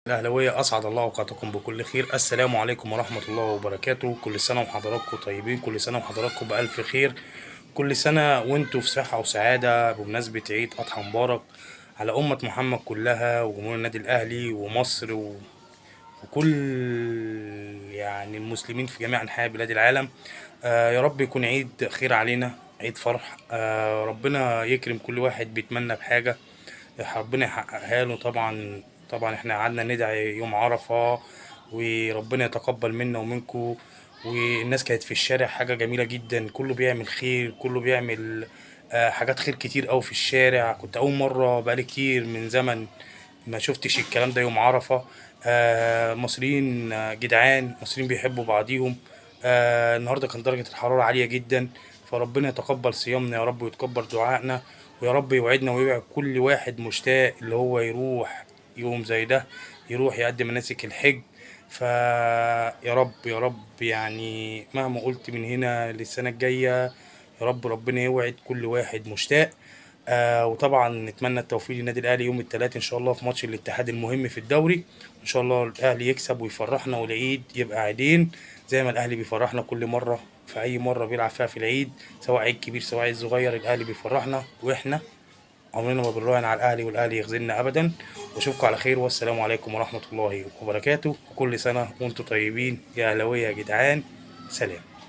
الأهلاوية أسعد الله أوقاتكم بكل خير. السلام عليكم ورحمة الله وبركاته. كل سنة وحضراتكم طيبين، كل سنة وحضراتكم بألف خير، كل سنة وانتوا في صحة وسعادة بمناسبة عيد أضحى مبارك على أمة محمد كلها وجمهور النادي الأهلي ومصر وكل يعني المسلمين في جميع أنحاء بلاد العالم. يا رب يكون عيد خير علينا، عيد فرح. ربنا يكرم كل واحد بيتمنى بحاجة، ربنا يحققها له. طبعا طبعا احنا قعدنا ندعي يوم عرفة وربنا يتقبل منا ومنكم. والناس كانت في الشارع حاجة جميلة جدا، كله بيعمل خير، كله بيعمل حاجات خير كتير قوي في الشارع. كنت أول مرة بقالي كتير من زمن ما شفتش الكلام ده يوم عرفة. مصريين جدعان، مصريين بيحبوا بعضيهم. النهارده كان درجة الحرارة عالية جدا، فربنا يتقبل صيامنا يا رب ويتقبل دعائنا، ويا رب يوعدنا ويوعد كل واحد مشتاق اللي هو يروح يوم زي ده، يروح يقدم مناسك الحج. فيا رب يا رب يعني مهما قلت من هنا للسنة الجاية، يا رب ربنا يوعد كل واحد مشتاق. وطبعا نتمنى التوفيق للنادي الاهلي يوم الثلاث ان شاء الله في ماتش الاتحاد المهم في الدوري. ان شاء الله الاهلي يكسب ويفرحنا والعيد يبقى عيدين زي ما الاهلي بيفرحنا كل مره، في اي مره بيلعب فيها في العيد، سواء عيد كبير سواء عيد صغير، الاهلي بيفرحنا واحنا عمرنا ما بنراهن على الاهلي والاهلي يخذلنا ابدا. واشوفكم على خير والسلام عليكم ورحمه الله وبركاته، وكل سنه وانتم طيبين يا اهلاويه يا جدعان. سلام.